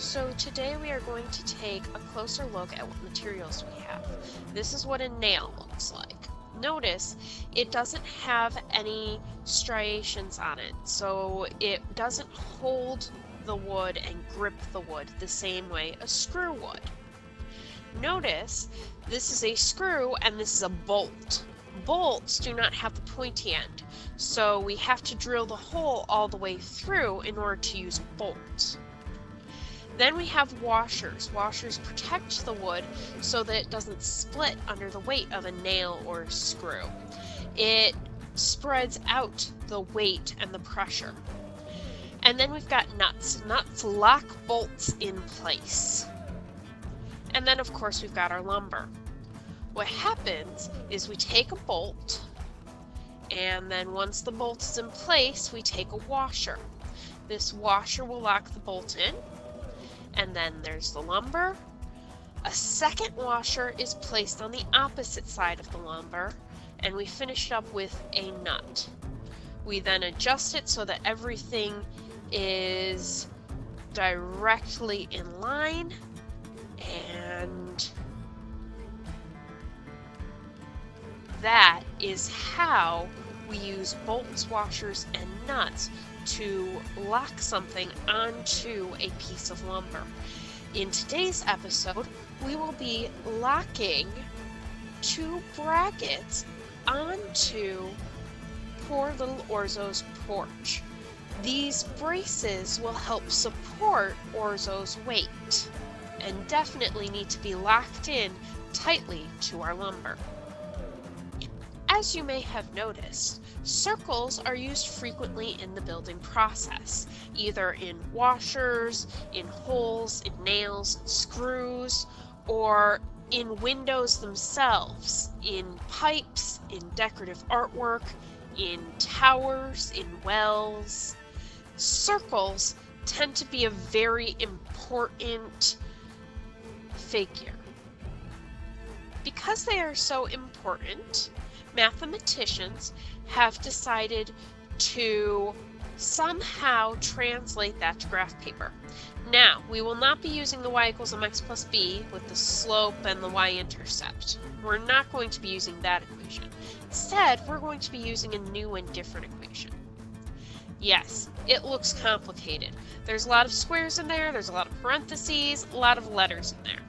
So today we are going to take a closer look at what materials we have. This is what a nail looks like. Notice it doesn't have any striations on it, so it doesn't hold the wood and grip the wood the same way a screw would. Notice this is a screw and this is a bolt. Bolts do not have the pointy end, so we have to drill the hole all the way through in order to use bolts. Then we have washers. Washers protect the wood so that it doesn't split under the weight of a nail or a screw. It spreads out the weight and the pressure. And then we've got nuts. Nuts lock bolts in place. And then of course we've got our lumber. What happens is we take a bolt, and then once the bolt is in place, we take a washer. This washer will lock the bolt in. And then there's the lumber. A second washer is placed on the opposite side of the lumber, and we finish it up with a nut. We then adjust it so that everything is directly in line, and that is how we use bolts, washers, and nuts to lock something onto a piece of lumber. In today's episode, we will be locking two brackets onto poor little Orzo's porch. These braces will help support Orzo's weight and definitely need to be locked in tightly to our lumber. As you may have noticed, circles are used frequently in the building process, either in washers, in holes, in nails, screws, or in windows themselves, in pipes, in decorative artwork, in towers, in wells. Circles tend to be a very important figure. Because they are so important, mathematicians have decided to somehow translate that to graph paper. Now, we will not be using the y equals mx plus b with the slope and the y-intercept. We're not going to be using that equation. Instead, we're going to be using a new and different equation. Yes, it looks complicated. There's a lot of squares in there, there's a lot of parentheses, a lot of letters in there.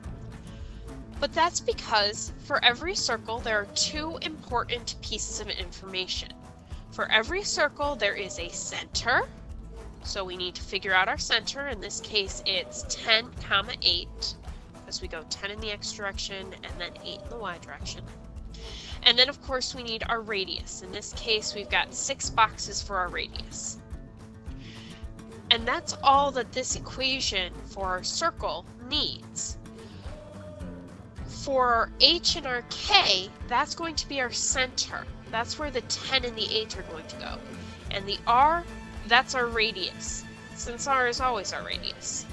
But that's because for every circle there are two important pieces of information. For every circle there is a center, so we need to figure out our center. In this case it's 10, 8, because we go 10 in the x direction and then 8 in the y direction. And then of course we need our radius. In this case we've got 6 boxes for our radius. And that's all that this equation for our circle needs. For our h and our k, that's going to be our center. That's where the 10 and the 8 are going to go. And the r, that's our radius, since r is always our radius.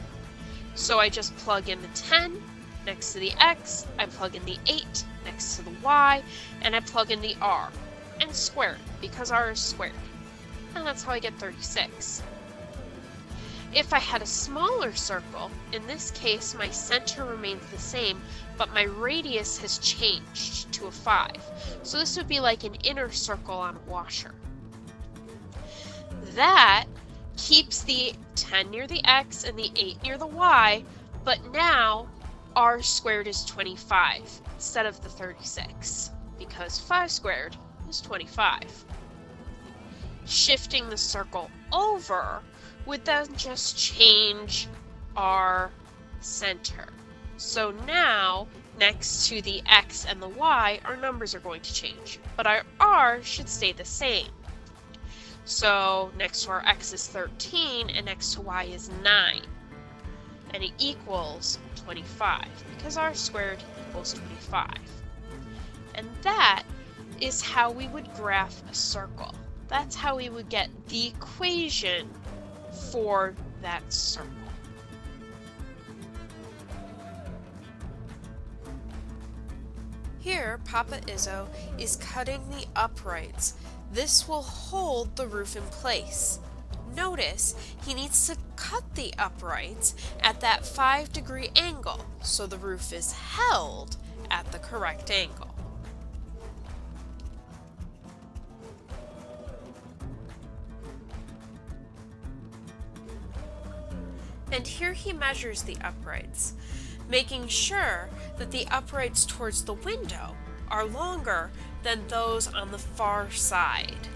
So I just plug in the 10 next to the x, I plug in the 8 next to the y, and I plug in the r, and square it, because r is squared. And that's how I get 36. If I had a smaller circle, in this case my center remains the same, but my radius has changed to a 5. So this would be like an inner circle on a washer. That keeps the 10 near the x and the 8 near the y, but now r squared is 25 instead of the 36, because 5 squared is 25. Shifting the circle over would then just change our center. So now, next to the x and the y, our numbers are going to change, but our r should stay the same. So next to our x is 13, and next to y is 9, and it equals 25, because r squared equals 25. And that is how we would graph a circle. That's how we would get the equation for that circle. Here, Papa Izzo is cutting the uprights. This will hold the roof in place. Notice he needs to cut the uprights at that 5-degree angle so the roof is held at the correct angle. And here he measures the uprights, making sure that the uprights towards the window are longer than those on the far side.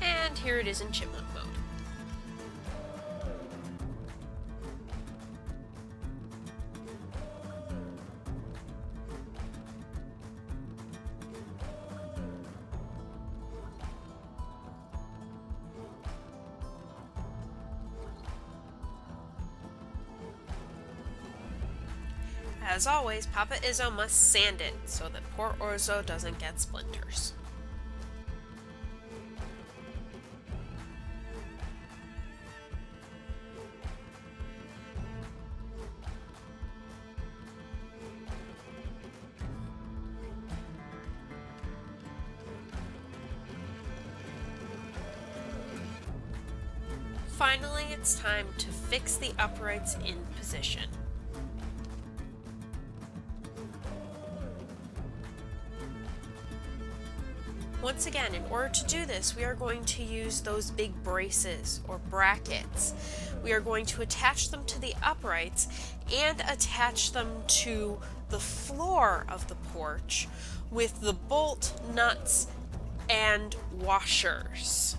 And here it is in chipmunk mode. As always, Papa Izzo must sand it so that poor Orzo doesn't get splinters. Finally, it's time to fix the uprights in position. Once again, in order to do this, we are going to use those big braces or brackets. We are going to attach them to the uprights and attach them to the floor of the porch with the bolt, nuts, and washers.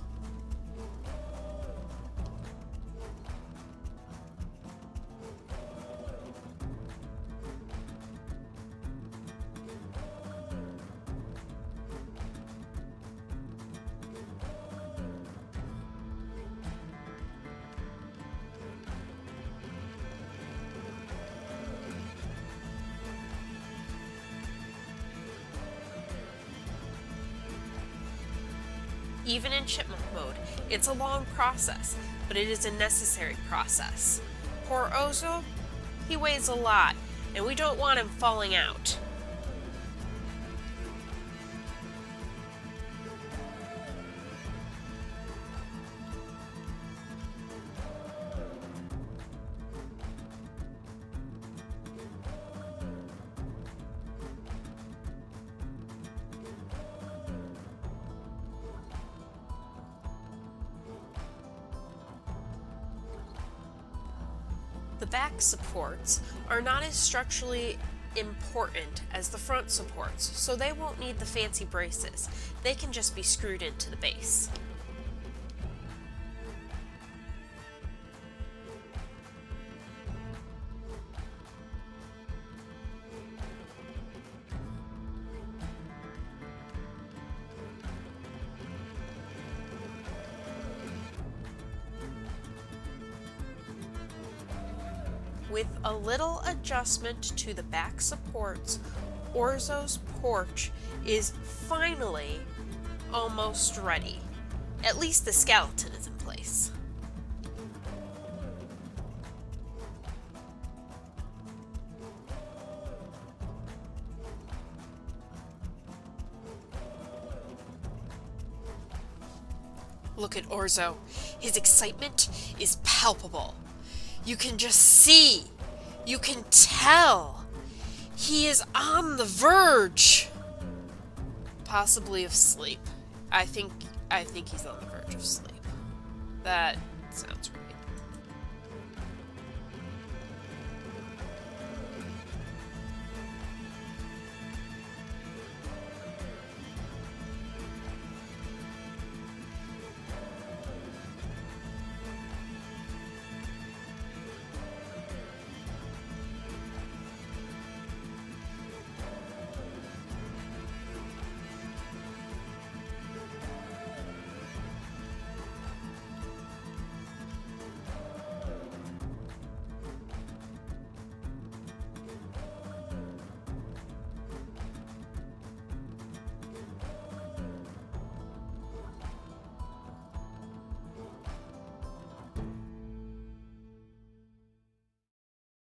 Even in chipmunk mode, it's a long process, but it is a necessary process. Poor Ozo, he weighs a lot, and we don't want him falling out. The back supports are not as structurally important as the front supports, so they won't need the fancy braces. They can just be screwed into the base. With a little adjustment to the back supports, Orzo's porch is finally almost ready. At least the skeleton is in place. Look at Orzo. His excitement is palpable. You can just see. You can tell. He is on the verge. Possibly of sleep. I think he's on the verge of sleep. That sounds right.